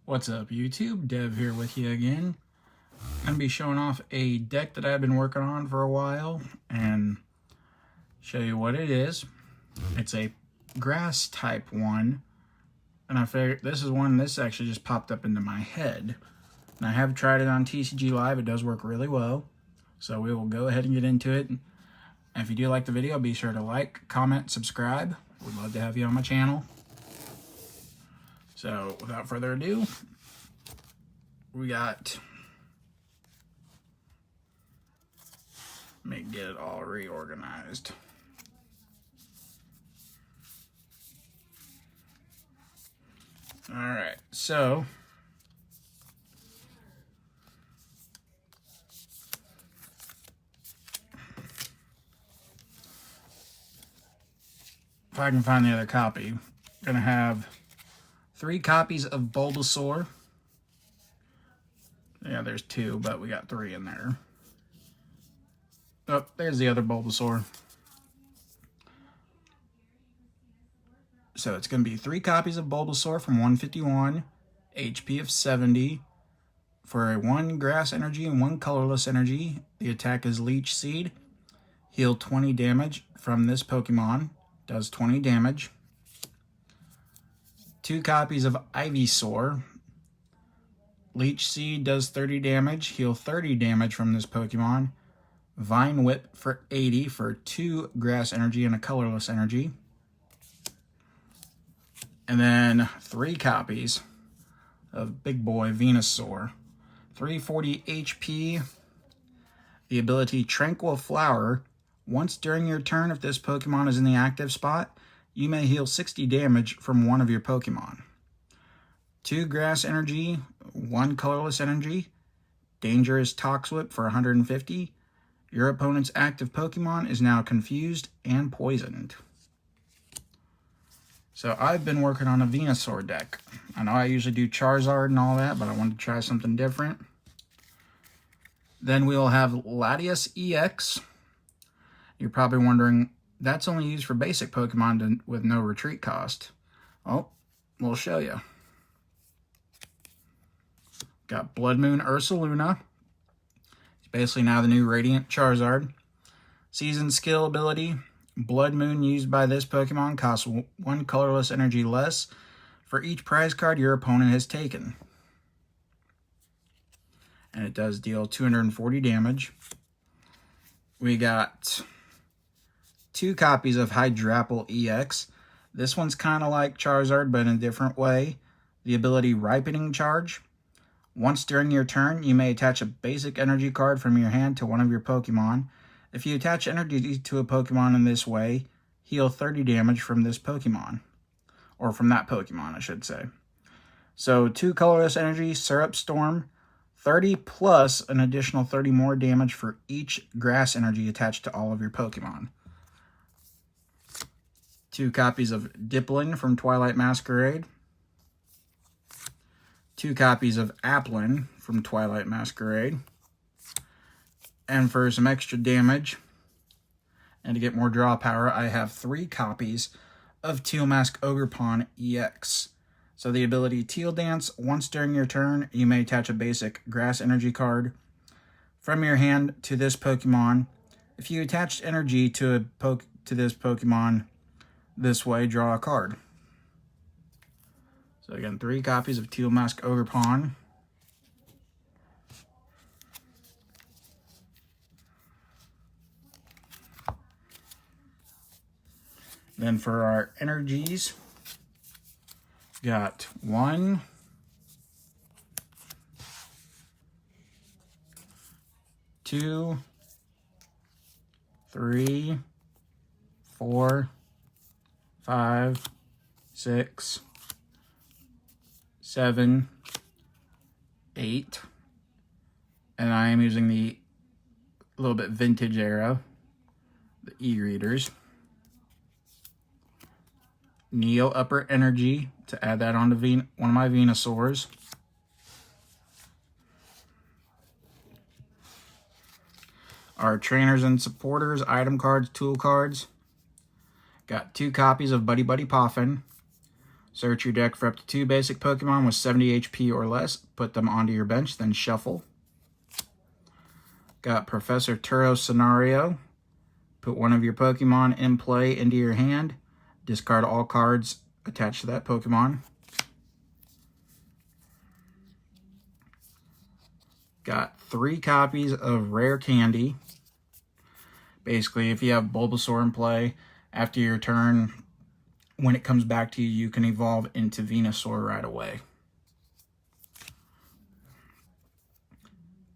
What's up, YouTube? Dev here with you again. I'm going to be showing off a deck that I've been working on for a while and show you what it is. It's a grass type one, and I figured this actually just popped up into my head. And I have tried it on TCG Live. It does work really well. So we will go ahead and get into it. And if you do like the video, be sure to like, comment, subscribe. We'd love to have you on my channel. So without further ado, we got, let me get it all reorganized. All right, so if I can find the other copy, I'm gonna have 3 copies of Bulbasaur. Yeah, there's 2, but we got 3 in there. Oh, there's the other Bulbasaur. So it's going to be 3 copies of Bulbasaur from 151, HP of 70, for a 1 grass energy and 1 colorless energy. The attack is Leech Seed. Heal 20 damage from this Pokemon. Does 20 damage. 2 copies of Ivysaur. Leech Seed does 30 damage. Heal 30 damage from this Pokemon. Vine Whip for 80 for 2 grass energy and a colorless energy. And then 3 copies of Big Boy Venusaur. 340 HP. The ability Tranquil Flower. Once during your turn, if this Pokemon is in the active spot, you may heal 60 damage from one of your Pokemon. 2 grass energy, 1 colorless energy. Dangerous Toxwhip for 150. Your opponent's active Pokemon is now confused and poisoned. So I've been working on a Venusaur deck. I know I usually do Charizard and all that, but I wanted to try something different. Then we'll have Latias EX. You're probably wondering, that's only used for basic Pokemon with no retreat cost. Oh, we'll show you. Got Blood Moon Ursaluna. He's basically now the new Radiant Charizard. Season skill ability. Blood Moon used by this Pokemon costs 1 colorless energy less for each prize card your opponent has taken. And it does deal 240 damage. We got 2 copies of Hydrapple EX. This one's kind of like Charizard, but in a different way. The ability Ripening Charge. Once during your turn, you may attach a basic energy card from your hand to one of your Pokemon. If you attach energy to a Pokemon in this way, heal 30 damage from this Pokemon. Or from that Pokemon, I should say. So 2 colorless energy, Syrup Storm. 30 plus an additional 30 more damage for each grass energy attached to all of your Pokemon. 2 copies of Dipplin from Twilight Masquerade. 2 copies of Applin from Twilight Masquerade. And for some extra damage, and to get more draw power, I have 3 copies of Teal Mask Ogerpon EX. So the ability Teal Dance, once during your turn, you may attach a basic grass energy card from your hand to this Pokemon. If you attached energy to this Pokemon this way, draw a card. So again, 3 copies of Teal Mask Ogerpon. Then for our energies, got 1, 2, 3, 4, 5, 6, 7, 8, and I am using the little bit vintage era, the e-readers. Neo Upper Energy to add that onto one of my Venusaurs. Our trainers and supporters, item cards, tool cards. Got 2 copies of Buddy Buddy Poffin. Search your deck for up to 2 basic Pokemon with 70 HP or less. Put them onto your bench, then shuffle. Got Professor Turo's Scenario. Put one of your Pokemon in play into your hand. Discard all cards attached to that Pokemon. Got 3 copies of Rare Candy. Basically, if you have Bulbasaur in play, after your turn, when it comes back to you, you can evolve into Venusaur right away.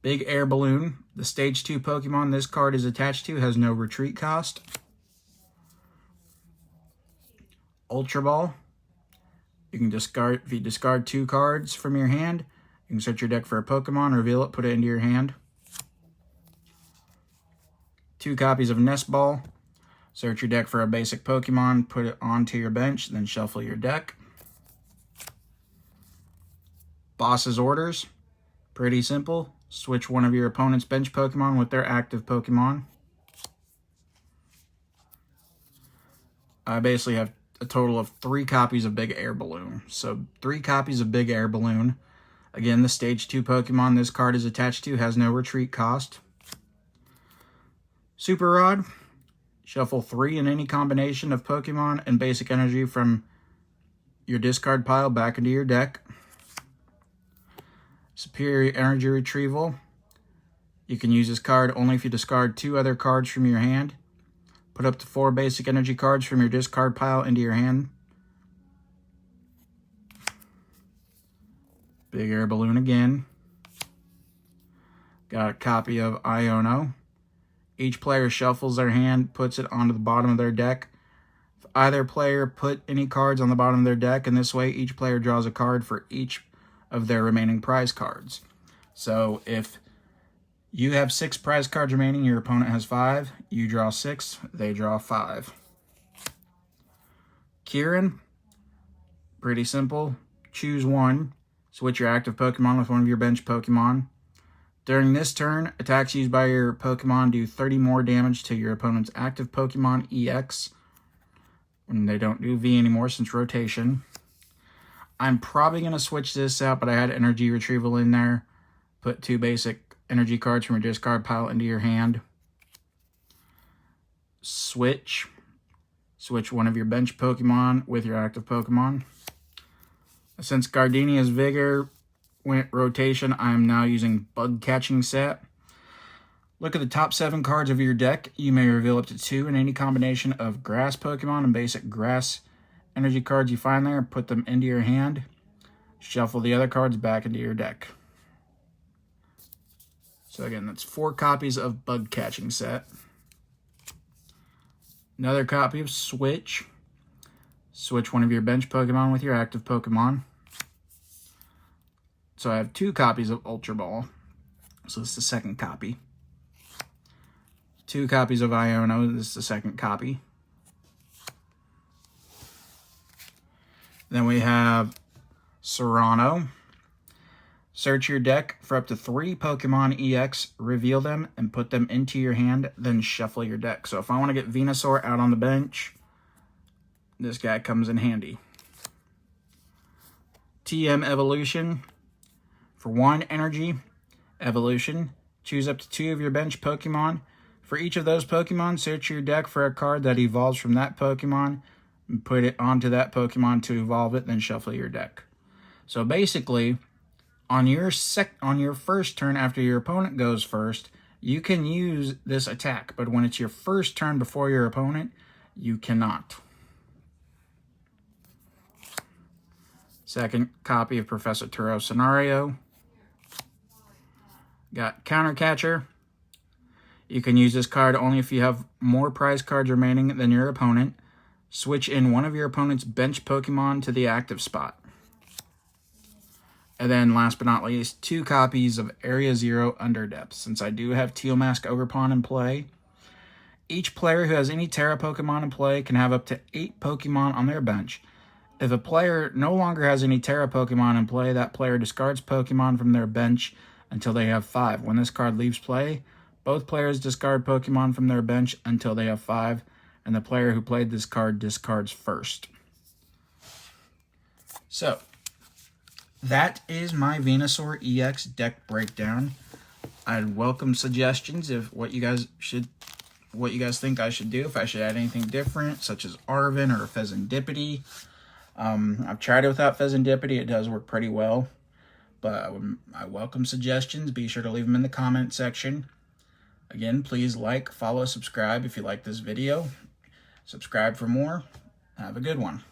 Big Air Balloon. The Stage 2 Pokemon this card is attached to has no retreat cost. Ultra Ball. You can discard, if you discard 2 cards from your hand, you can search your deck for a Pokemon, reveal it, put it into your hand. 2 copies of Nest Ball. Search your deck for a basic Pokemon, put it onto your bench, then shuffle your deck. Boss's Orders. Pretty simple. Switch one of your opponent's bench Pokemon with their active Pokemon. I basically have a total of 3 copies of Big Air Balloon. So 3 copies of Big Air Balloon. Again, the Stage 2 Pokemon this card is attached to has no retreat cost. Super Rod. Shuffle 3 in any combination of Pokemon and basic energy from your discard pile back into your deck. Superior Energy Retrieval. You can use this card only if you discard 2 other cards from your hand. Put up to 4 basic energy cards from your discard pile into your hand. Big Air Balloon again. Got a copy of Iono. Each player shuffles their hand, puts it onto the bottom of their deck. If either player put any cards on the bottom of their deck, and this way each player draws a card for each of their remaining prize cards. So if you have 6 prize cards remaining, your opponent has 5, you draw 6, they draw 5. Kieran, pretty simple. Choose one, switch your active Pokemon with one of your bench Pokemon. During this turn, attacks used by your Pokemon do 30 more damage to your opponent's active Pokemon EX. And they don't do V anymore since rotation. I'm probably going to switch this out, but I had Energy Retrieval in there. Put 2 basic energy cards from your discard pile into your hand. Switch. Switch one of your bench Pokemon with your active Pokemon. Since Gardenia's Vigor went rotation, I am now using Bug Catching Set. Look at the top 7 cards of your deck. You may reveal up to 2 in any combination of Grass Pokemon and basic Grass energy cards you find there. Put them into your hand. Shuffle the other cards back into your deck. So again, that's 4 copies of Bug Catching Set. Another copy of Switch. Switch one of your bench Pokemon with your active Pokemon. So I have 2 copies of Ultra Ball. So this is the second copy. 2 copies of Iono. This is the second copy. Then we have Serrano. Search your deck for up to 3 Pokemon EX, reveal them, and put them into your hand, then shuffle your deck. So if I want to get Venusaur out on the bench, this guy comes in handy. TM Evolution. For 1 energy evolution, choose up to 2 of your bench Pokemon. For each of those Pokemon, search your deck for a card that evolves from that Pokemon and put it onto that Pokemon to evolve it, then shuffle your deck. So basically, on your first turn after your opponent goes first, you can use this attack, but when it's your first turn before your opponent, you cannot. Second copy of Professor Turo's Scenario. Got Counter Catcher. You can use this card only if you have more prize cards remaining than your opponent. Switch in one of your opponent's bench Pokemon to the active spot. And then last but not least, 2 copies of Area Zero Underdepth. Since I do have Teal Mask Ogerpon in play, each player who has any Terra Pokemon in play can have up to 8 Pokemon on their bench. If a player no longer has any Terra Pokemon in play, that player discards Pokemon from their bench until they have 5. When this card leaves play, both players discard Pokemon from their bench until they have 5, and the player who played this card discards first. So, that is my Venusaur EX deck breakdown. I'd welcome suggestions of what you guys think I should do, if I should add anything different, such as Arven or Pheasantipity. I've tried it without Pheasantipity. It does work pretty well, but I welcome suggestions. Be sure to leave them in the comment section. Again, please like, follow, subscribe if you like this video. Subscribe for more. Have a good one.